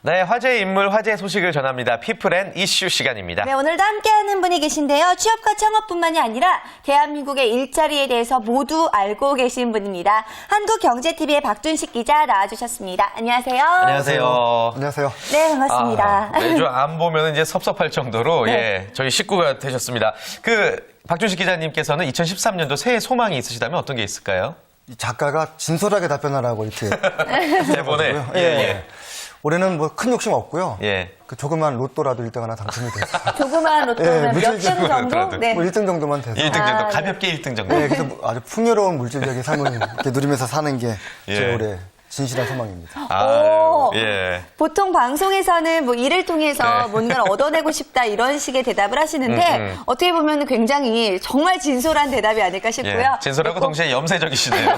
네, 화제의 인물, 화제의 소식을 전합니다. 피플앤 이슈 시간입니다. 네, 오늘도 함께하는 분이 계신데요. 취업과 창업뿐만이 아니라 대한민국의 일자리에 대해서 모두 알고 계신 분입니다. 한국경제TV의 박준식 기자 나와주셨습니다. 안녕하세요. 안녕하세요. 안녕하세요. 네, 반갑습니다. 매주 안 보면 이제 섭섭할 정도로 네. 저희 식구가 되셨습니다. 박준식 기자님께서는 2013년도 새해 소망이 있으시다면 어떤 게 있을까요? 이 작가가 진솔하게 답변하라고 이렇게 대본에. 예. 올해는 뭐 큰 욕심 없고요. 예. 그 조그만 로또라도 1등 하나 당첨이 돼서 조그만 로또는 몇 등 물질적으로 정도? 그래도. 네. 뭐 1등 정도만 돼서 1등 정도, 아, 가볍게 1등 정도. 네, 그래서 아주 풍요로운 물질적인 삶을 이렇게 누리면서 사는 게 예. 제 올해 진실한 소망입니다. 아유, 오. 예. 보통 방송에서는 뭐 일을 통해서 네. 뭔가를 얻어내고 싶다 이런 식의 대답을 하시는데 어떻게 보면 굉장히 정말 진솔한 대답이 아닐까 싶고요. 예. 진솔하고 동시에 염세적이시네요.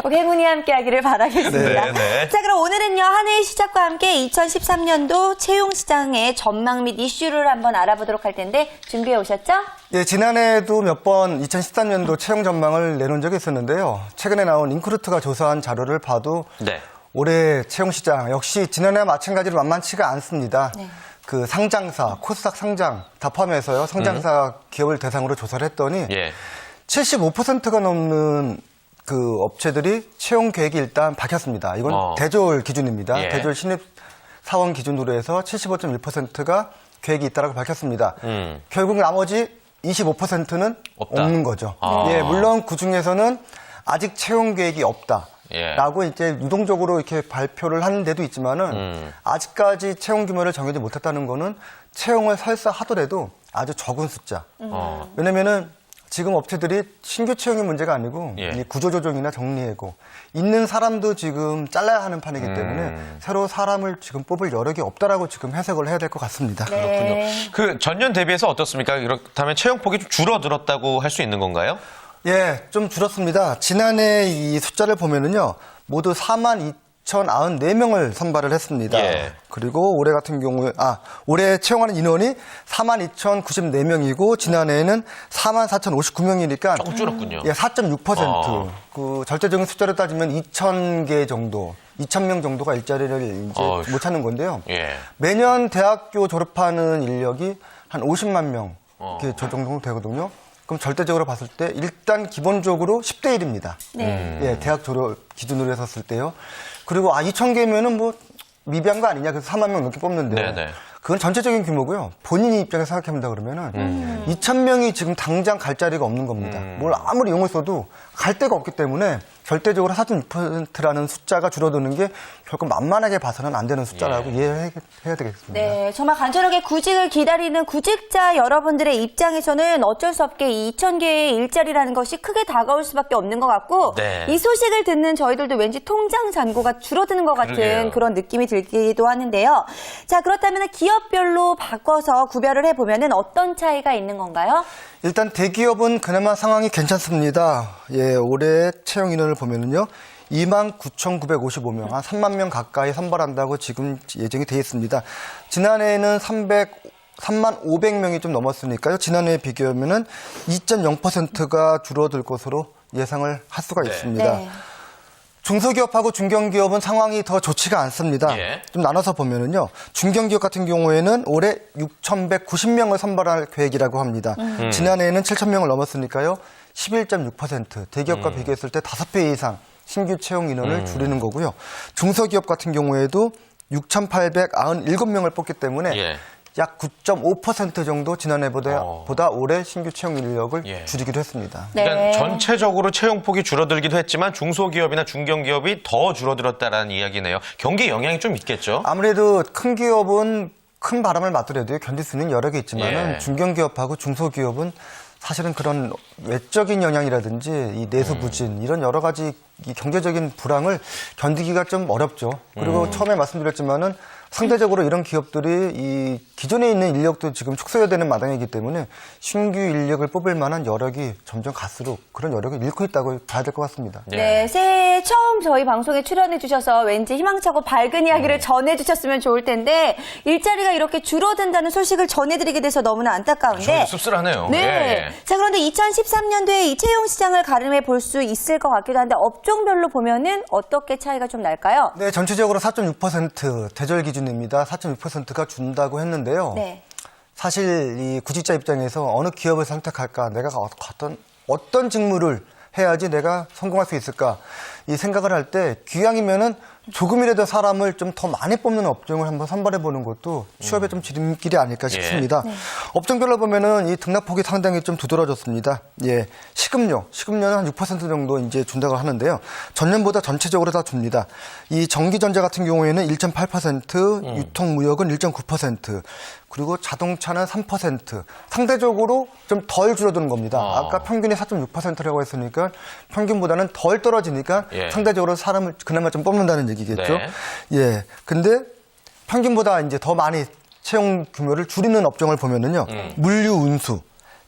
꼭 행운이 함께하기를 바라겠습니다. 네, 네. 자, 그럼 오늘은요 한 해의 시작과 함께 2013년도 채용시장의 전망 및 이슈를 한번 알아보도록 할 텐데 준비해 오셨죠? 예, 지난해에도 몇 번 2013년도 채용 전망을 내놓은 적이 있었는데요. 최근에 나온 인크루트가 조사한 자료를 봐도 네. 올해 채용 시장 역시 지난해와 마찬가지로 만만치가 않습니다. 네. 그 상장사, 코스닥 상장 다 포함해서요. 상장사 기업을 대상으로 조사를 했더니 예. 75%가 넘는 그 업체들이 채용 계획이 일단 밝혔습니다. 이건 대졸 기준입니다. 예. 대졸 신입 사원 기준으로 해서 75.1%가 계획이 있다고 밝혔습니다. 결국 나머지 25%는 없다. 없는 거죠. 아. 예, 물론 그 중에서는 아직 채용 계획이 예. 없다라고 이제 유동적으로 이렇게 발표를 하는 데도 있지만은 아직까지 채용 규모를 정하지 못했다는 거는 채용을 설사 하더라도 아주 적은 숫자. 왜냐면은 지금 업체들이 신규 채용이 문제가 아니고 예. 이 구조조정이나 정리해고 있는 사람도 지금 잘라야 하는 판이기 때문에 새로 사람을 지금 뽑을 여력이 없다라고 지금 해석을 해야 될 것 같습니다. 네. 그 전년 대비해서 어떻습니까? 그렇다면 채용폭이 좀 줄어들었다고 할 수 있는 건가요? 예, 좀 줄었습니다. 지난해 이 숫자를 보면은요, 모두 42,094명을 선발을 했습니다. 예. 그리고 올해 같은 경우에, 올해 채용하는 인원이 42,094명이고, 지난해에는 44,059명이니까. 조금 줄었군요. 예, 4.6%. 그 절대적인 숫자로 따지면 2,000개 정도, 2,000명 정도가 일자리를 이제 못 찾는 건데요. 예. 매년 대학교 졸업하는 인력이 한 50만 명, 이렇게 저 정도 되거든요. 그럼 절대적으로 봤을 때 일단 기본적으로 10대 1입니다. 네. 예, 대학 졸업 기준으로 했었을 때요. 그리고 2,000개면은 뭐 미비한 거 아니냐. 그래서 4만 명 넘게 뽑는데. 네네. 그건 전체적인 규모고요. 본인 입장에서 생각해본다 그러면은 2,000명이 지금 당장 갈 자리가 없는 겁니다. 뭘 아무리 용을 써도 갈 데가 없기 때문에 절대적으로 4.6%라는 숫자가 줄어드는 게 결코 만만하게 봐서는 안 되는 숫자라고 이해해야 되겠습니다. 네, 정말 간절하게 구직을 기다리는 구직자 여러분들의 입장에서는 어쩔 수 없게 이 2,000개의 일자리라는 것이 크게 다가올 수밖에 없는 것 같고 네. 이 소식을 듣는 저희들도 왠지 통장 잔고가 줄어드는 것 같은 그러게요. 그런 느낌이 들기도 하는데요. 자, 그렇다면 기업별로 바꿔서 구별을 해보면 어떤 차이가 있는 건가요? 일단 대기업은 그나마 상황이 괜찮습니다. 예, 올해 채용 인원을 보면은요. 29,955명, 한 3만 명 가까이 선발한다고 지금 예정이 되어 있습니다. 지난해에는 3만 500명이 좀 넘었으니까요. 지난해에 비교하면은 2.0%가 줄어들 것으로 예상을 할 수가 있습니다. 네. 중소기업하고 중견기업은 상황이 더 좋지가 않습니다. 예. 좀 나눠서 보면은요. 중견기업 같은 경우에는 올해 6,190명을 선발할 계획이라고 합니다. 지난해에는 7,000명을 넘었으니까요. 11.6%. 대기업과 비교했을 때 5배 이상 신규 채용 인원을 줄이는 거고요. 중소기업 같은 경우에도 6,897명을 뽑기 때문에 예. 약 9.5% 정도 지난해보다 올해 신규 채용 인력을 예. 줄이기도 했습니다. 네. 그러니까 전체적으로 채용폭이 줄어들기도 했지만 중소기업이나 중견기업이 더 줄어들었다라는 이야기네요. 경기에 영향이 좀 있겠죠? 아무래도 큰 기업은 큰 바람을 맞더라도 견딜 수 있는 여력이 있지만은 예. 중견기업하고 중소기업은 사실은 그런 외적인 영향이라든지 이 내수 부진 이런 여러 가지 이 경제적인 불황을 견디기가 좀 어렵죠. 그리고 처음에 말씀드렸지만은 상대적으로 이런 기업들이 이 기존에 있는 인력도 지금 축소해야 되는 마당이기 때문에 신규 인력을 뽑을 만한 여력이 점점 갈수록 그런 여력을 잃고 있다고 봐야 될 것 같습니다. 네, 새해 처음 저희 방송에 출연해 주셔서 왠지 희망차고 밝은 이야기를 전해 주셨으면 좋을 텐데 일자리가 이렇게 줄어든다는 소식을 전해드리게 돼서 너무나 안타까운데 저희 씁쓸하네요. 네. 예, 예. 자, 그런데 2013 2023년도에 이 채용 시장을 가름해 볼 수 있을 것 같기도 한데 업종별로 보면은 어떻게 차이가 좀 날까요? 네, 전체적으로 4.6% 대절 기준입니다. 4.6%가 준다고 했는데요. 네. 사실 이 구직자 입장에서 어느 기업을 선택할까, 내가 어떤 직무를 해야지 내가 성공할 수 있을까, 이 생각을 할 때 기왕이면은 조금이라도 사람을 좀 더 많이 뽑는 업종을 한번 선발해 보는 것도 취업의 좀 지름길이 아닐까 싶습니다. 네. 업종별로 보면은 이 등락폭이 상당히 좀 두드러졌습니다. 예, 식음료는 한 6% 정도 이제 준다고 하는데요. 전년보다 전체적으로 다 줍니다. 이 전기전자 같은 경우에는 1.8%, 유통무역은 1.9%, 그리고 자동차는 3%. 상대적으로 좀 덜 줄어드는 겁니다. 아까 평균이 4.6%라고 했으니까 평균보다는 덜 떨어지니까 예. 상대적으로 사람을 그나마 좀 뽑는다는 얘기겠죠. 네. 예. 근데 평균보다 이제 더 많이 채용 규모를 줄이는 업종을 보면은요. 물류 운수,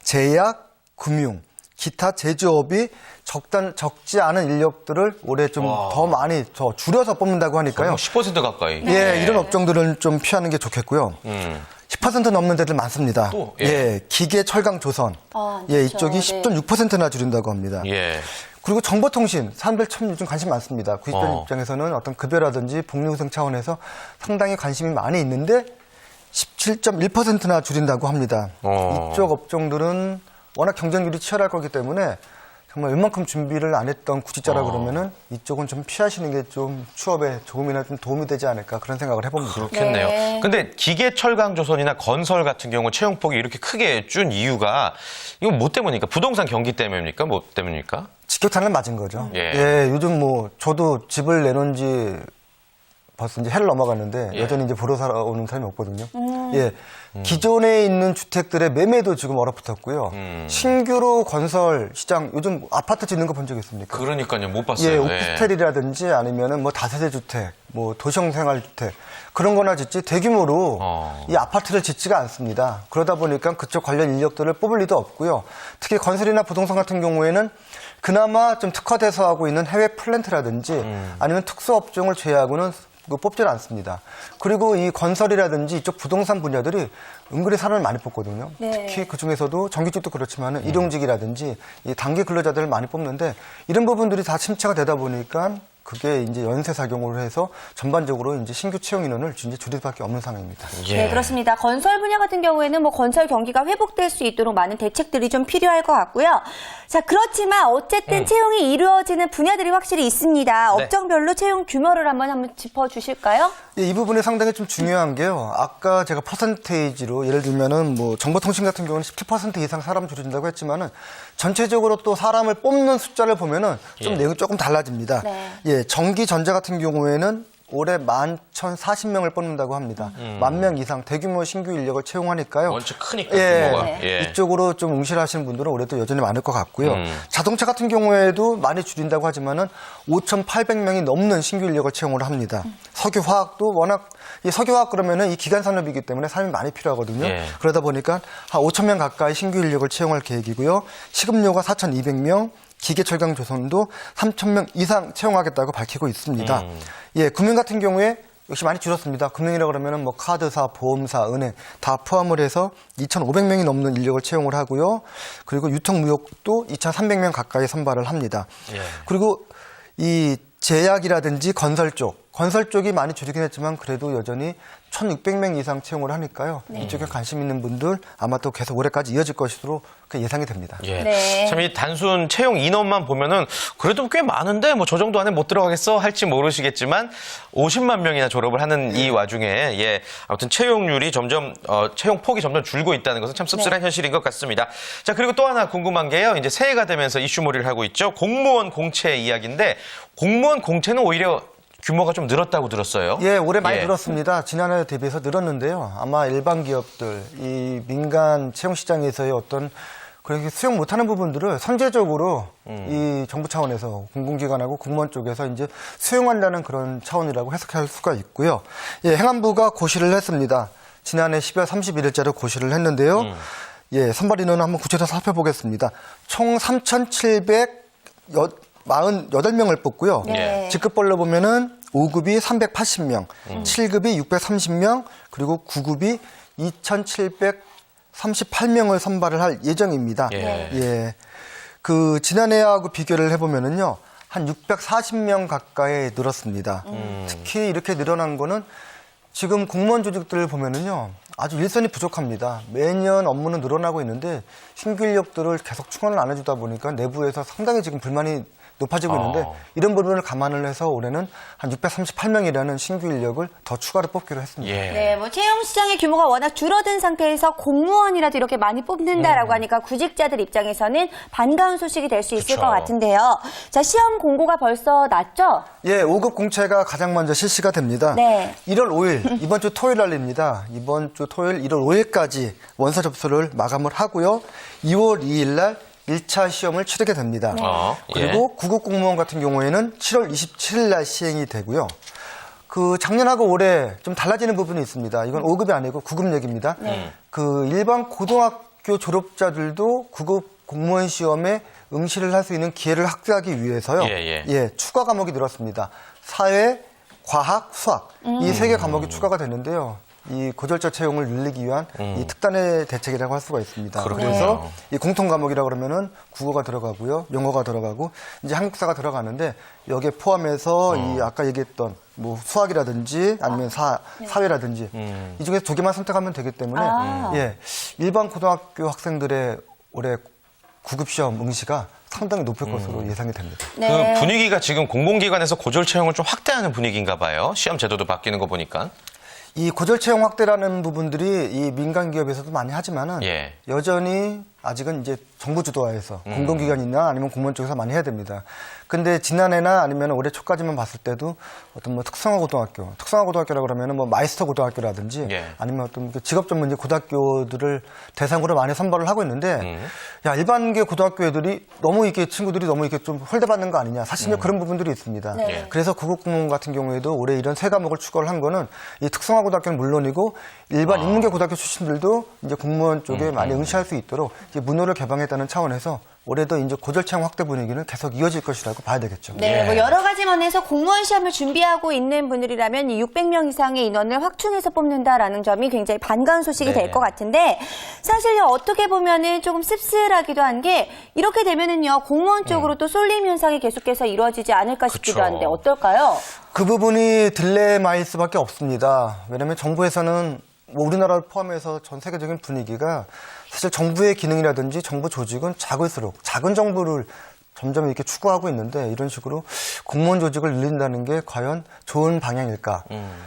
제약, 금융, 기타 제조업이 적지 않은 인력들을 올해 좀 더 많이 더 줄여서 뽑는다고 하니까요. 10% 가까이. 예, 이런 업종들은 좀 피하는 게 좋겠고요. 10% 넘는 데들 많습니다. 또, 예. 예. 기계, 철강, 조선. 예, 그렇죠. 이쪽이 네. 10.6%나 줄인다고 합니다. 예. 그리고 정보통신, 사람들 참 요즘 관심 많습니다. 구직자 어. 입장에서는 어떤 급여라든지 복리후생 차원에서 상당히 관심이 많이 있는데 17.1%나 줄인다고 합니다. 이쪽 업종들은 워낙 경쟁률이 치열할 거기 때문에 정말 웬만큼 준비를 안 했던 구직자라 그러면은 이쪽은 좀 피하시는 게 좀 취업에 조금이나 좀 도움이 되지 않을까 그런 생각을 해봅니다. 그렇겠네요. 네. 근데 기계, 철강, 조선이나 건설 같은 경우 채용폭이 이렇게 크게 준 이유가 이건 뭐 때문입니까? 부동산 경기 때문입니까? 뭐 때문입니까? 직격탄을 맞은 거죠. 예. 요즘 뭐 저도 집을 내놓은 지 벌써 이제 해를 넘어갔는데 예. 여전히 이제 보러 살아오는 사람이 없거든요. 예. 기존에 있는 주택들의 매매도 지금 얼어붙었고요. 신규로 건설 시장 요즘 아파트 짓는 거 본 적 있습니까? 그러니까요. 못 예, 봤어요. 오피스텔이라든지 아니면은 뭐 다세대 주택, 뭐 도시형 생활 주택 그런 거나 짓지 대규모로 이 아파트를 짓지가 않습니다. 그러다 보니까 그쪽 관련 인력들을 뽑을 리도 없고요. 특히 건설이나 부동산 같은 경우에는 그나마 좀 특화돼서 하고 있는 해외 플랜트라든지 아니면 특수업종을 제외하고는 뽑지는 않습니다. 그리고 이 건설이라든지 이쪽 부동산 분야들이 은근히 사람을 많이 뽑거든요. 네. 특히 그중에서도 정규직도 그렇지만 일용직이라든지 이 단기 근로자들을 많이 뽑는데 이런 부분들이 다 침체가 되다 보니까 그게 이제 연쇄 작용을 해서 전반적으로 이제 신규 채용 인원을 이제 줄일 수밖에 없는 상황입니다. 예. 네, 그렇습니다. 건설 분야 같은 경우에는 뭐 건설 경기가 회복될 수 있도록 많은 대책들이 좀 필요할 것 같고요. 자, 그렇지만 어쨌든 채용이 이루어지는 분야들이 확실히 있습니다. 네. 업종별로 채용 규모를 한번 짚어주실까요? 예, 이 부분이 상당히 좀 중요한 게요. 아까 제가 퍼센테이지로 예를 들면은 뭐 정보통신 같은 경우는 17% 이상 사람 줄인다고 했지만은 전체적으로 또 사람을 뽑는 숫자를 보면은 좀 예. 내용이 조금 달라집니다. 네. 예, 전기전자 같은 경우에는 올해 11,040명을 뽑는다고 합니다. 10,000명 이상 대규모 신규 인력을 채용하니까요. 원체 크니까 예, 규모가. 네. 예. 이쪽으로 좀 응시하시는 분들은 올해도 여전히 많을 것 같고요. 자동차 같은 경우에도 많이 줄인다고 하지만은 5,800명이 넘는 신규 인력을 채용을 합니다. 석유화학도 워낙 이 석유화학 그러면은 이 기간 산업이기 때문에 사람이 많이 필요하거든요. 예. 그러다 보니까 한 5,000명 가까이 신규 인력을 채용할 계획이고요. 식음료가 4,200명, 기계철강 조선도 3,000명 이상 채용하겠다고 밝히고 있습니다. 예, 금융 같은 경우에 역시 많이 줄었습니다. 금융이라 그러면은 뭐 카드사, 보험사, 은행 다 포함을 해서 2,500명이 넘는 인력을 채용을 하고요. 그리고 유통무역도 2,300명 가까이 선발을 합니다. 예. 그리고 이 제약이라든지 건설 쪽이 많이 줄이긴 했지만 그래도 여전히 1,600명 이상 채용을 하니까요. 이쪽에 관심 있는 분들 아마 또 계속 올해까지 이어질 것으로 예상이 됩니다. 예. 네. 참 이 단순 채용 인원만 보면은 그래도 꽤 많은데 뭐 저 정도 안에 못 들어가겠어 할지 모르시겠지만 50만 명이나 졸업을 하는 이 와중에 예 아무튼 채용률이 점점 채용 폭이 점점 줄고 있다는 것은 참 씁쓸한 현실인 것 같습니다. 자 그리고 또 하나 궁금한 게요. 이제 새해가 되면서 이슈몰이를 하고 있죠. 공무원 공채 이야기인데 공무원 공채는 오히려 규모가 좀 늘었다고 들었어요. 예, 올해 많이 예. 늘었습니다. 지난해 대비해서 늘었는데요. 아마 일반 기업들, 이 민간 채용 시장에서의 어떤 그렇게 수용 못하는 부분들을 선제적으로 이 정부 차원에서 공공기관하고 공무원 쪽에서 이제 수용한다는 그런 차원이라고 해석할 수가 있고요. 예, 행안부가 고시를 했습니다. 지난해 12월 31일자로 고시를 했는데요. 예, 선발 인원을 한번 구체적으로 살펴보겠습니다. 총 3,748명을 뽑고요. 네. 직급별로 보면은 5급이 380명, 7급이 630명, 그리고 9급이 2,738명을 선발을 할 예정입니다. 예. 예. 그 지난해하고 비교를 해보면은요, 한 640명 가까이 늘었습니다. 특히 이렇게 늘어난 거는 지금 공무원 조직들을 보면은요, 아주 일선이 부족합니다. 매년 업무는 늘어나고 있는데 신규 인력들을 계속 충원을 안 해주다 보니까 내부에서 상당히 지금 불만이 높아지고 있는데 이런 부분을 감안을 해서 올해는 한 638명이라는 신규 인력을 더 추가로 뽑기로 했습니다. 예. 네, 뭐 채용 시장의 규모가 워낙 줄어든 상태에서 공무원이라도 이렇게 많이 뽑는다라고 하니까 구직자들 입장에서는 반가운 소식이 될 수 있을 그쵸. 것 같은데요. 자, 시험 공고가 벌써 났죠? 예, 5급 공채가 가장 먼저 실시가 됩니다. 네. 1월 5일, 이번 주 토요일 날입니다. 이번 주 토요일 1월 5일까지 원서 접수를 마감을 하고요. 2월 2일 날 1차 시험을 치르게 됩니다. 그리고 9급 공무원 같은 경우에는 7월 27일 날 시행이 되고요. 그 작년하고 올해 좀 달라지는 부분이 있습니다. 이건 5급이 아니고 9급 얘기입니다. 그 일반 고등학교 졸업자들도 9급 공무원 시험에 응시를 할 수 있는 기회를 확대하기 위해서요. 추가 과목이 늘었습니다. 사회, 과학, 수학 이 세 개 과목이 추가가 됐는데요. 이 고졸자 채용을 늘리기 위한 이 특단의 대책이라고 할 수가 있습니다. 그렇군요. 그래서 이 공통 과목이라고 그러면은 국어가 들어가고요, 영어가 들어가고 이제 한국사가 들어가는데 여기에 포함해서 이 아까 얘기했던 뭐 수학이라든지 아니면 사회라든지 이 중에서 두 개만 선택하면 되기 때문에 일반 고등학교 학생들의 올해 9급 시험 응시가 상당히 높을 것으로 예상이 됩니다. 네. 그 분위기가 지금 공공기관에서 고졸 채용을 좀 확대하는 분위기인가 봐요. 시험 제도도 바뀌는 거 보니까. 이 고졸 채용 확대라는 부분들이 이 민간 기업에서도 많이 하지만은 여전히 아직은 이제 정부 주도하에서 공공기관이나 아니면 공무원 쪽에서 많이 해야 됩니다. 근데 지난해나 아니면 올해 초까지만 봤을 때도 어떤 뭐 특성화고등학교라고 그러면은 뭐 마이스터 고등학교라든지 아니면 어떤 직업 전문직 고등학교들을 대상으로 많이 선발을 하고 있는데 야, 일반계 고등학교 애들이 너무 이렇게 친구들이 너무 이렇게 좀 홀대받는 거 아니냐. 사실 그런 부분들이 있습니다. 그래서 국어공무원 같은 경우에도 올해 이런 세 과목을 추가를 한 거는 이 특성화고등학교는 물론이고 일반 인문계 고등학교 출신들도 이제 공무원 쪽에 많이 응시할 수 있도록 이제 문호를 개방했다는 차원에서 올해도 이제 고졸 채용 확대 분위기는 계속 이어질 것이라고 봐야 되겠죠. 네, 뭐 여러 가지 면에서 공무원 시험을 준비하고 있는 분들이라면 이 600명 이상의 인원을 확충해서 뽑는다라는 점이 굉장히 반가운 소식이 될 것 같은데 사실요 어떻게 보면은 조금 씁쓸하기도 한 게 이렇게 되면은요 공무원 쪽으로 또 쏠림 현상이 계속해서 이루어지지 않을까 싶기도 한데 어떨까요? 그 부분이 딜레마일 수밖에 없습니다. 왜냐하면 정부에서는 뭐 우리나라를 포함해서 전 세계적인 분위기가 사실 정부의 기능이라든지 정부 조직은 작을수록 작은 정부를 점점 이렇게 추구하고 있는데 이런 식으로 공무원 조직을 늘린다는 게 과연 좋은 방향일까?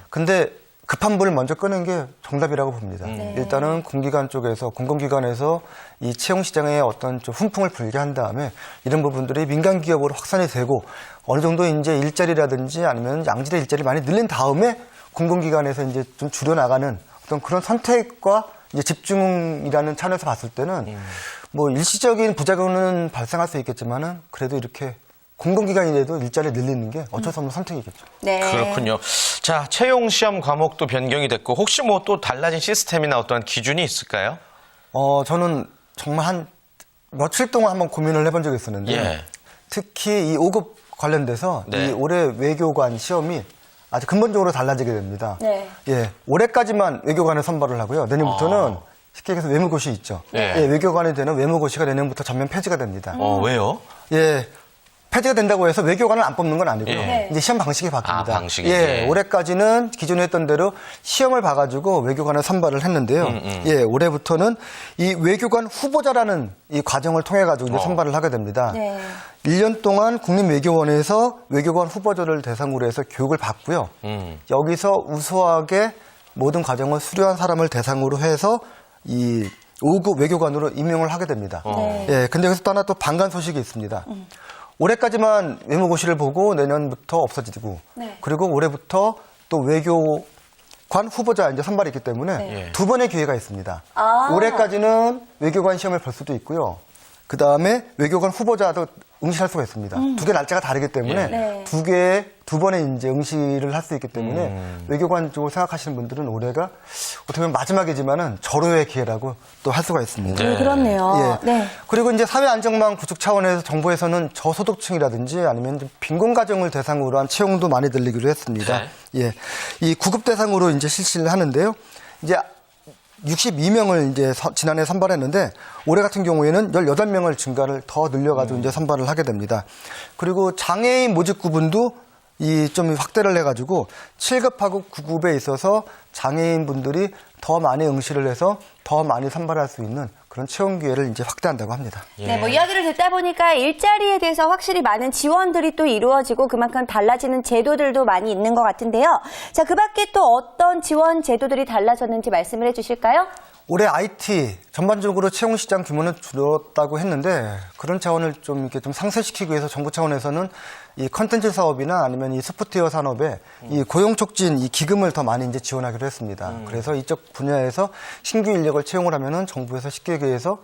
근데 급한 불을 먼저 끄는 게 정답이라고 봅니다. 일단은 공공기관에서 이 채용 시장에 어떤 좀 훈풍을 불게 한 다음에 이런 부분들이 민간 기업으로 확산이 되고 어느 정도 이제 일자리라든지 아니면 양질의 일자리를 많이 늘린 다음에 공공기관에서 이제 좀 줄여나가는 어떤 그런 선택과 이제 집중이라는 차원에서 봤을 때는 뭐 일시적인 부작용은 발생할 수 있겠지만은 그래도 이렇게 공공기관이라도 일자리를 늘리는 게 어쩔 수 없는 선택이겠죠. 네. 그렇군요. 자, 채용 시험 과목도 변경이 됐고 혹시 뭐 또 달라진 시스템이나 어떠한 기준이 있을까요? 저는 정말 한 며칠 동안 한번 고민을 해본 적이 있었는데 특히 이 5급 관련돼서 이 올해 외교관 시험이 아주 근본적으로 달라지게 됩니다. 올해까지만 외교관을 선발을 하고요. 내년부터는 쉽게 얘기해서 외무고시 있죠. 외교관이 되는 외무고시가 내년부터 전면 폐지가 됩니다. 왜요? 폐지가 된다고 해서 외교관을 안 뽑는 건 아니고요. 이제 시험 방식이 바뀝니다. 방식이. 올해까지는 기존에 했던 대로 시험을 봐가지고 외교관을 선발을 했는데요. 올해부터는 이 외교관 후보자라는 이 과정을 통해가지고 이제 선발을 하게 됩니다. 1년 동안 국립외교원에서 외교관 후보자를 대상으로 해서 교육을 받고요. 여기서 우수하게 모든 과정을 수료한 사람을 대상으로 해서 이 5급 외교관으로 임명을 하게 됩니다. 근데 여기서 또 하나 또 반가운 소식이 있습니다. 올해까지만 외무고시를 보고 내년부터 없어지고 그리고 올해부터 또 외교관 후보자 이제 선발이 있기 때문에 두 번의 기회가 있습니다. 올해까지는 외교관 시험을 볼 수도 있고요. 그 다음에 외교관 후보자도 응시할 수가 있습니다. 두 개 날짜가 다르기 때문에 두 번의 이제 응시를 할 수 있기 때문에 외교관 쪽을 생각하시는 분들은 올해가 어떻게 보면 마지막이지만은 절호의 기회라고 또 할 수가 있습니다. 그렇네요. 그리고 이제 사회 안정망 구축 차원에서 정부에서는 저소득층이라든지 아니면 좀 빈곤 가정을 대상으로 한 채용도 많이 늘리기로 했습니다. 이 9급 대상으로 이제 실시를 하는데요. 이제 62명을 이제 지난해 선발했는데 올해 같은 경우에는 18명을 증가를 더 늘려가지고 이제 선발을 하게 됩니다. 그리고 장애인 모집 구분도 좀 확대를 해가지고 7급하고 9급에 있어서 장애인 분들이 더 많이 응시를 해서 더 많이 선발할 수 있는 그런 채용 기회를 이제 확대한다고 합니다. 네, 뭐 이야기를 듣다 보니까 일자리에 대해서 확실히 많은 지원들이 또 이루어지고 그만큼 달라지는 제도들도 많이 있는 것 같은데요. 자, 그 밖에 또 어떤 지원 제도들이 달라졌는지 말씀을 해주실까요? 올해 IT 전반적으로 채용 시장 규모는 줄었다고 했는데 그런 차원을 좀 이렇게 좀 상쇄시키기 위해서 정부 차원에서는 이 컨텐츠 사업이나 아니면 이 소프트웨어 산업에 이 고용 촉진 이 기금을 더 많이 이제 지원하기로 했습니다. 그래서 이쪽 분야에서 신규 인력을 채용을 하면은 정부에서 쉽게 얘기해서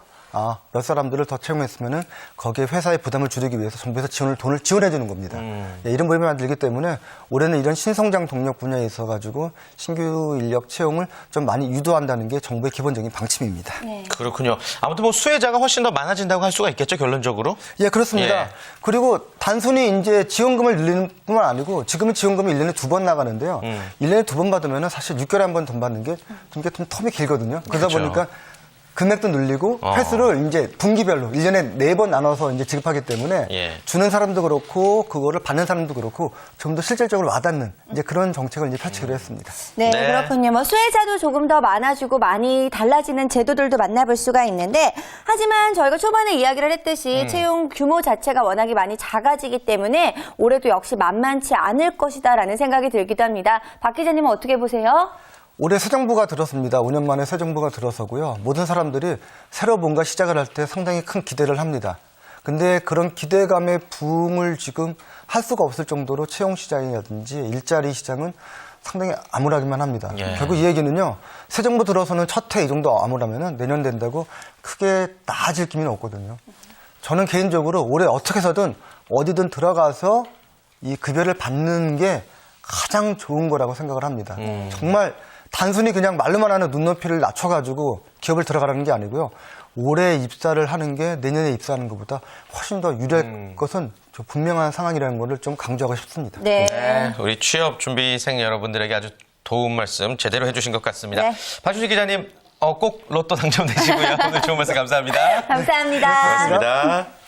몇 사람들을 더 채용했으면은 거기에 회사의 부담을 줄이기 위해서 정부에서 돈을 지원해 주는 겁니다. 예, 이런 모임을 만들기 때문에 올해는 이런 신성장 동력 분야에 있어가지고 신규 인력 채용을 좀 많이 유도한다는 게 정부의 기본적인 방침입니다. 네. 그렇군요. 아무튼 뭐 수혜자가 훨씬 더 많아진다고 할 수가 있겠죠, 결론적으로? 예, 그렇습니다. 예. 그리고 단순히 이제 지원금을 늘리는 뿐만 아니고 지금은 지원금이 1년에 2번 나가는데요. 1년에 2번 받으면 사실 6개월에 한 번 돈 받는 게 좀 텀이 길거든요. 그러다 그렇죠. 보니까 금액도 늘리고 횟수를 이제 분기별로 1년에 4번 나눠서 이제 지급하기 때문에 예. 주는 사람도 그렇고 그거를 받는 사람도 그렇고 좀 더 실질적으로 와닿는 이제 그런 정책을 이제 펼치기로 했습니다. 네, 네. 그렇군요. 뭐 수혜자도 조금 더 많아지고 많이 달라지는 제도들도 만나볼 수가 있는데 하지만 저희가 초반에 이야기를 했듯이 채용 규모 자체가 워낙에 많이 작아지기 때문에 올해도 역시 만만치 않을 것이다라는 생각이 들기도 합니다. 박 기자님은 어떻게 보세요? 올해 새 정부가 들었습니다. 5년 만에 새 정부가 들어서고요. 모든 사람들이 새로 뭔가 시작을 할 때 상당히 큰 기대를 합니다. 근데 그런 기대감의 부응을 지금 할 수가 없을 정도로 채용 시장이라든지 일자리 시장은 상당히 암울하기만 합니다. 예. 결국 이 얘기는요. 새 정부 들어서는 첫 해 이 정도 암울하면은 내년 된다고 크게 나아질 기미는 없거든요. 저는 개인적으로 올해 어떻게 해서든 어디든 들어가서 이 급여를 받는 게 가장 좋은 거라고 생각을 합니다. 정말 단순히 그냥 말로만 하는 눈높이를 낮춰가지고 기업을 들어가라는 게 아니고요. 올해 입사를 하는 게 내년에 입사하는 것보다 훨씬 더 유리할 것은 좀 분명한 상황이라는 것을 좀 강조하고 싶습니다. 네. 네, 우리 취업 준비생 여러분들에게 아주 도움 말씀 제대로 해주신 것 같습니다. 네. 박준식 기자님, 꼭 로또 당첨되시고요. 오늘 좋은 말씀 감사합니다. 감사합니다. 고맙습니다.